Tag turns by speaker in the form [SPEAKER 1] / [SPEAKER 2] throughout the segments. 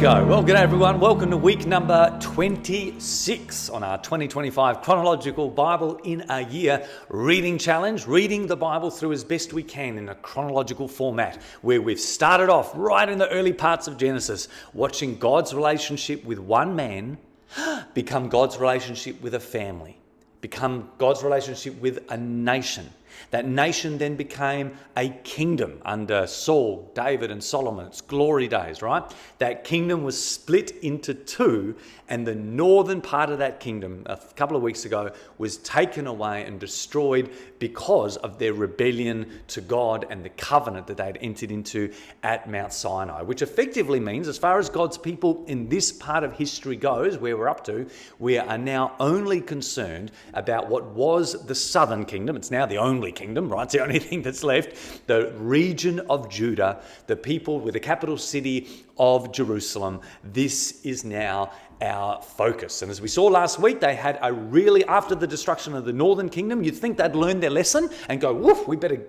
[SPEAKER 1] go. Well, g'day everyone. Welcome to week number 26 on our 2025 Chronological Bible-in-a-Year Reading Challenge, reading the Bible through as best we can in a chronological format, where we've started off right in the early parts of Genesis, watching God's relationship with one man become God's relationship with a family, become God's relationship with a nation. That nation then became a kingdom under Saul, David, and Solomon. It's glory days, right? That kingdom was split into two, and the northern part of that kingdom, a couple of weeks ago, was taken away and destroyed because of their rebellion to God and the covenant that they had entered into at Mount Sinai, which effectively means, as far as God's people in this part of history goes, where we're up to, we are now only concerned about what was the southern kingdom. It's now the only kingdom, right? It's the only thing that's left. The region of Judah, the people with the capital city of Jerusalem. This is now our focus. And as we saw last week, they had after the destruction of the northern kingdom, you'd think they'd learned their lesson and go, woof, we better,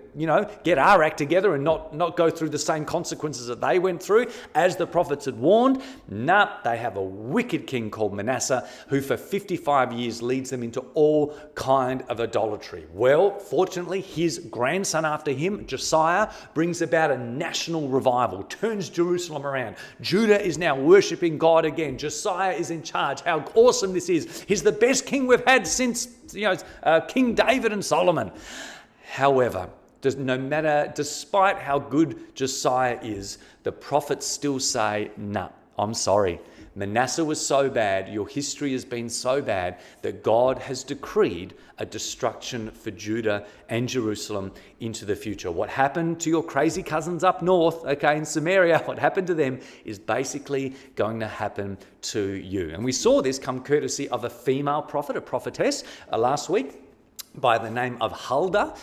[SPEAKER 1] get our act together and not go through the same consequences that they went through, as the prophets had warned. Nah, they have a wicked king called Manasseh, who for 55 years leads them into all kind of idolatry. Well, fortunately, his grandson after him, Josiah, brings about a national revival, turns Jerusalem around. Judah is now worshipping God again. Josiah is in charge. How awesome this is. He's the best king we've had since, King David and Solomon. However, despite how good Josiah is, the prophets still say, nah, I'm sorry. Manasseh was so bad, your history has been so bad, that God has decreed a destruction for Judah and Jerusalem into the future. What happened to your crazy cousins up north, in Samaria, what happened to them is basically going to happen to you. And we saw this come courtesy of a female prophet, a prophetess, last week, by the name of Huldah,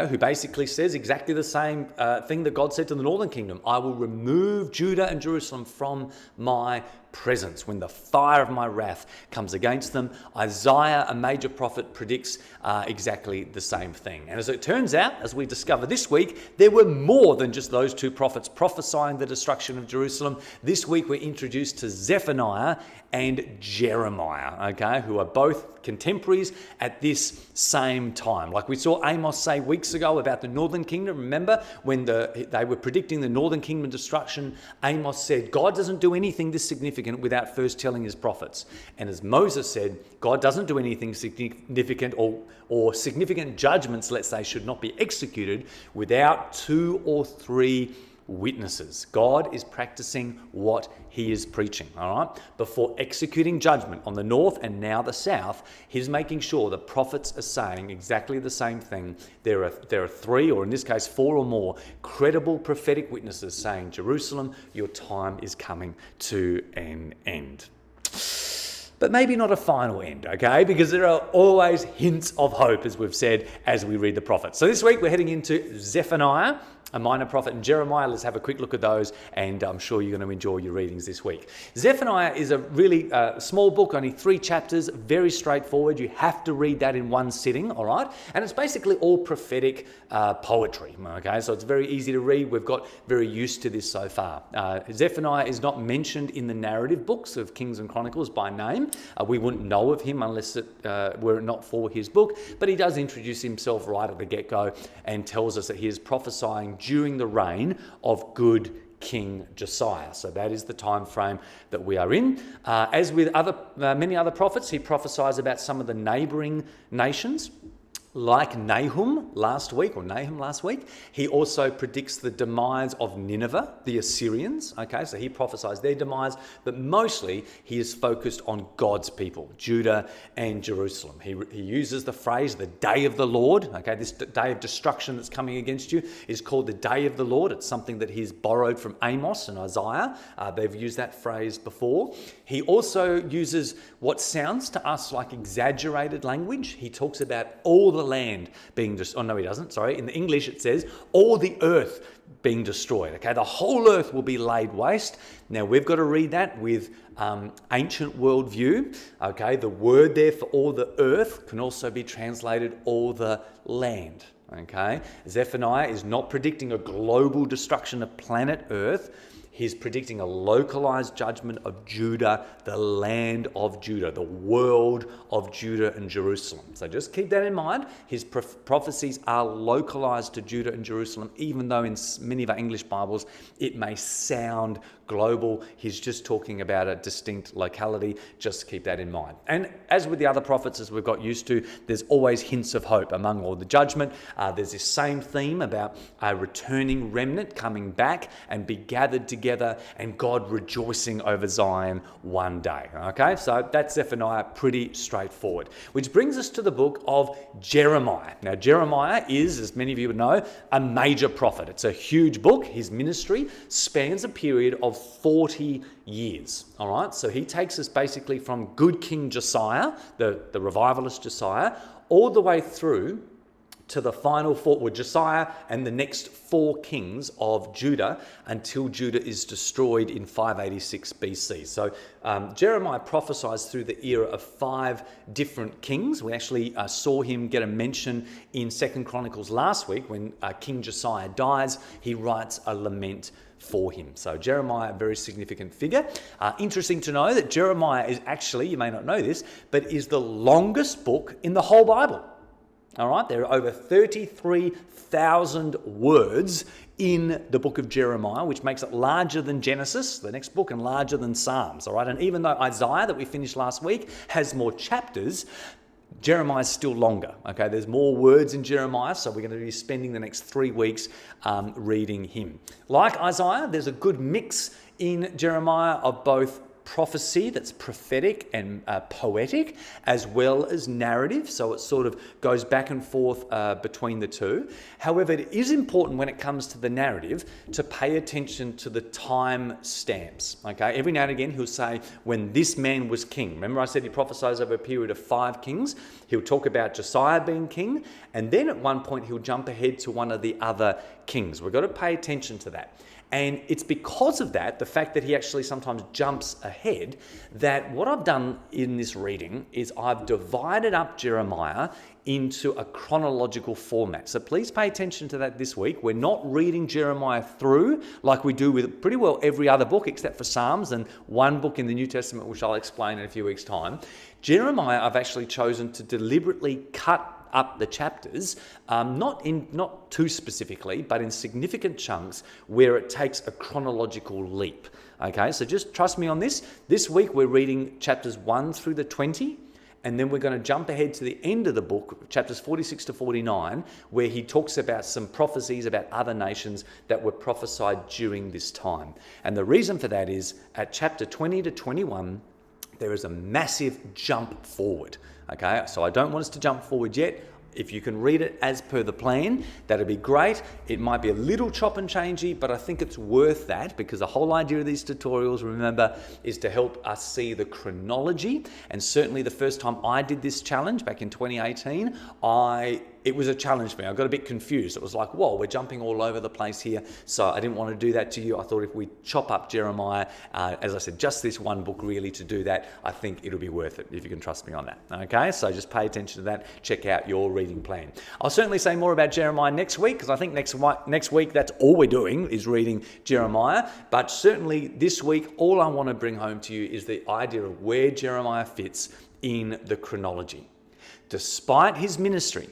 [SPEAKER 1] who basically says exactly the same thing that God said to the northern kingdom. I will remove Judah and Jerusalem from my presence when the fire of my wrath comes against them. Isaiah, a major prophet, predicts exactly the same thing. And as it turns out, as we discover this week, there were more than just those two prophets prophesying the destruction of Jerusalem. This week we're introduced to Zephaniah and Jeremiah, who are both contemporaries at this same time. Like we saw Amos say weeks ago about the northern kingdom. Remember when they were predicting the northern kingdom destruction, Amos said, God doesn't do anything this significant without first telling his prophets. And as Moses said, God doesn't do anything significant or significant judgments, let's say, should not be executed without 2 or 3 witnesses. God is practicing what he is preaching, all right? Before executing judgment on the north and now the south, he's making sure the prophets are saying exactly the same thing. There are 3, or in this case 4 or more, credible prophetic witnesses saying, Jerusalem, your time is coming to an end. But maybe not a final end, because there are always hints of hope, as we've said, as we read the prophets. So this week we're heading into Zephaniah, a minor prophet, and Jeremiah. Let's have a quick look at those, and I'm sure you're going to enjoy your readings this week. Zephaniah is a really small book, only 3 chapters, very straightforward. You have to read that in one sitting, all right? And it's basically all prophetic poetry, so it's very easy to read. We've got very used to this so far. Zephaniah is not mentioned in the narrative books of Kings and Chronicles by name. We wouldn't know of him unless it were not for his book, but he does introduce himself right at the get-go and tells us that he is prophesying during the reign of good King Josiah. So that is the time frame that we are in. As with many other prophets, he prophesies about some of the neighboring nations. Like Nahum last week, he also predicts the demise of Nineveh, the Assyrians. So he prophesies their demise, but mostly he is focused on God's people, Judah and Jerusalem. He uses the phrase, the day of the Lord. This day of destruction that's coming against you is called the day of the Lord. It's something that he's borrowed from Amos and Isaiah. They've used that phrase before. He also uses what sounds to us like exaggerated language. He talks about all the land being destroyed. Oh, no, he doesn't. Sorry. In the English, it says all the earth being destroyed. The whole earth will be laid waste. Now, we've got to read that with ancient worldview. The word there for all the earth can also be translated all the land. Zephaniah is not predicting a global destruction of planet Earth. He's predicting a localized judgment of Judah, the land of Judah, the world of Judah and Jerusalem. So just keep that in mind. His prophecies are localized to Judah and Jerusalem, even though in many of our English Bibles it may sound global. He's just talking about a distinct locality. Just keep that in mind. And as with the other prophets, as we've got used to, there's always hints of hope among all the judgment. There's this same theme about a returning remnant coming back and be gathered together, and God rejoicing over Zion one day. Okay, so that's Zephaniah, pretty straightforward. Which brings us to the book of Jeremiah. Now, Jeremiah is, as many of you would know, a major prophet. It's a huge book. His ministry spans a period of 40 years. All right, so he takes us basically from good King Josiah, the revivalist Josiah, all the way through to the final four, with Josiah and the next four kings of Judah, until Judah is destroyed in 586 BC. So Jeremiah prophesies through the era of 5 different kings. We actually saw him get a mention in 2 Chronicles last week when King Josiah dies. He writes a lament for him. So Jeremiah, a very significant figure. Interesting to know that Jeremiah is actually, you may not know this, but is the longest book in the whole Bible. All right, there are over 33,000 words in the book of Jeremiah, which makes it larger than Genesis, the next book, and larger than Psalms. All right, and even though Isaiah, that we finished last week, has more chapters, Jeremiah is still longer. Okay, there's more words in Jeremiah, so we're going to be spending the next 3 weeks reading him. Like Isaiah, there's a good mix in Jeremiah of both prophecy that's prophetic and poetic, as well as narrative. So it sort of goes back and forth between the two. However, it is important when it comes to the narrative to pay attention to the time stamps. Okay, every now and again he'll say, when this man was king. Remember I said he prophesies over a period of 5 kings. He'll talk about Josiah being king, and then at one point he'll jump ahead to one of the other kings. We've got to pay attention to that. And it's because of that, the fact that he actually sometimes jumps ahead, that what I've done in this reading is I've divided up Jeremiah into a chronological format. So please pay attention to that this week. We're not reading Jeremiah through like we do with pretty well every other book except for Psalms and one book in the New Testament, which I'll explain in a few weeks' time. Jeremiah, I've actually chosen to deliberately cut up the chapters, not too specifically, but in significant chunks where it takes a chronological leap. Okay, so just trust me on this. This week we're reading chapters 1 through to 20, and then we're going to jump ahead to the end of the book, chapters 46 to 49, where he talks about some prophecies about other nations that were prophesied during this time. And the reason for that is at chapter 20 to 21, there is a massive jump forward. Okay, so I don't want us to jump forward yet. If you can read it as per the plan, that'd be great. It might be a little chop and changey, but I think it's worth that, because the whole idea of these tutorials, remember, is to help us see the chronology. And certainly the first time I did this challenge back in 2018, it was a challenge for me. I got a bit confused. It was like, whoa, we're jumping all over the place here. So I didn't want to do that to you. I thought if we chop up Jeremiah, as I said, just this one book really to do that, I think it'll be worth it, if you can trust me on that. Okay, so just pay attention to that. Check out your reading plan. I'll certainly say more about Jeremiah next week, because I think next week that's all we're doing is reading Jeremiah. But certainly this week, all I want to bring home to you is the idea of where Jeremiah fits in the chronology. Despite his ministry,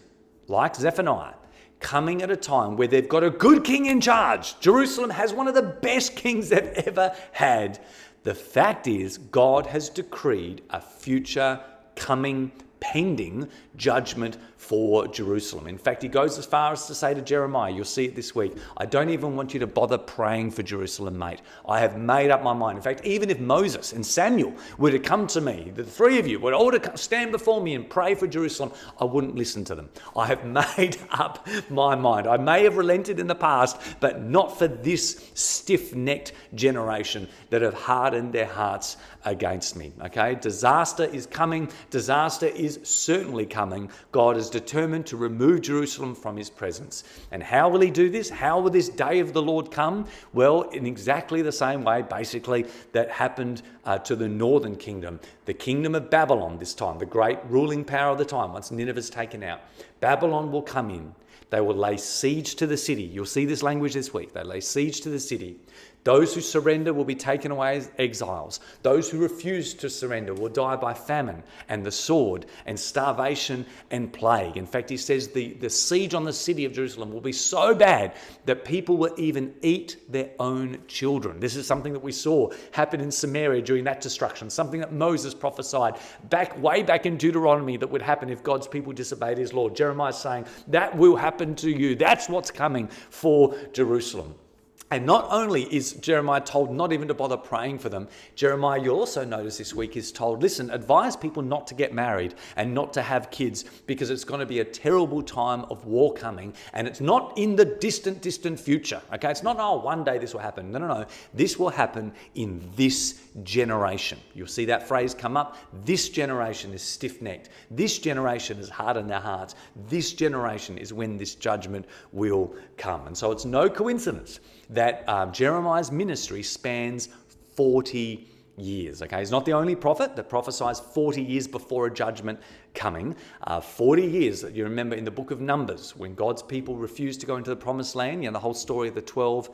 [SPEAKER 1] like Zephaniah, coming at a time where they've got a good king in charge. Jerusalem has one of the best kings they've ever had. The fact is, God has decreed a future coming, pending judgment for Jerusalem. In fact, he goes as far as to say to Jeremiah, you'll see it this week, I don't even want you to bother praying for Jerusalem, mate. I have made up my mind. In fact, even if Moses and Samuel were to come to me, the 3 of you were all to stand before me and pray for Jerusalem, I wouldn't listen to them. I have made up my mind. I may have relented in the past, but not for this stiff-necked generation that have hardened their hearts against me. Okay, disaster is coming. Disaster is certainly coming. God is determined to remove Jerusalem from his presence. And how will he do this? How will this day of the Lord come? Well, in exactly the same way, basically, that happened to the northern kingdom. The kingdom of Babylon this time, the great ruling power of the time, once Nineveh's taken out. Babylon will come in. They will lay siege to the city. You'll see this language this week. They lay siege to the city, Those who surrender will be taken away as exiles. Those who refuse to surrender will die by famine and the sword and starvation and plague. In fact, he says the siege on the city of Jerusalem will be so bad that people will even eat their own children. This is something that we saw happen in Samaria during that destruction, something that Moses prophesied way back in Deuteronomy that would happen if God's people disobeyed his law. Jeremiah is saying that will happen to you. That's what's coming for Jerusalem. And not only is Jeremiah told not even to bother praying for them, Jeremiah, you'll also notice this week, is told, listen, advise people not to get married and not to have kids because it's going to be a terrible time of war coming, and it's not in the distant future. Okay, it's not, oh, one day this will happen. No. This will happen in this generation. You'll see that phrase come up. This generation is stiff-necked. This generation is hard in their hearts. This generation is when this judgment will come. And so it's no coincidence that Jeremiah's ministry spans 40 years. Okay, he's not the only prophet that prophesies 40 years before a judgment coming. 40 years, you remember in the book of Numbers, when God's people refused to go into the promised land, the whole story of the 12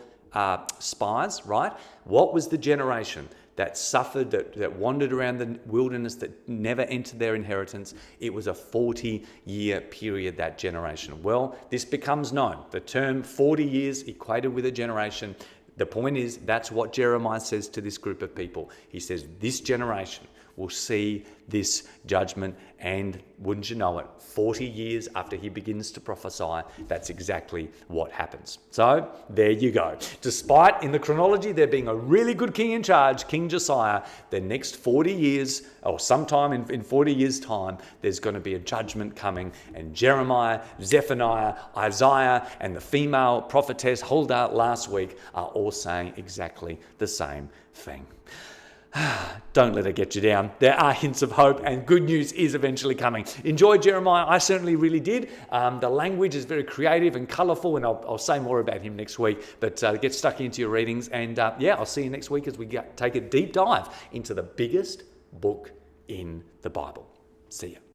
[SPEAKER 1] spies, right? What was the generation that suffered, that wandered around the wilderness, that never entered their inheritance? It was a 40-year period, that generation. Well, this becomes known. The term 40 years equated with a generation. The point is, that's what Jeremiah says to this group of people. He says, this generation will see this judgment, and wouldn't you know it, 40 years after he begins to prophesy, that's exactly what happens. So there you go. Despite in the chronology there being a really good king in charge, King Josiah, the next 40 years, or sometime in 40 years' time, there's going to be a judgment coming, and Jeremiah, Zephaniah, Isaiah, and the female prophetess Huldah last week are all saying exactly the same thing. Don't let it get you down. There are hints of hope, and good news is eventually coming. Enjoy Jeremiah. I certainly really did. The language is very creative and colourful, and I'll say more about him next week. But get stuck into your readings, and I'll see you next week as we take a deep dive into the biggest book in the Bible. See ya.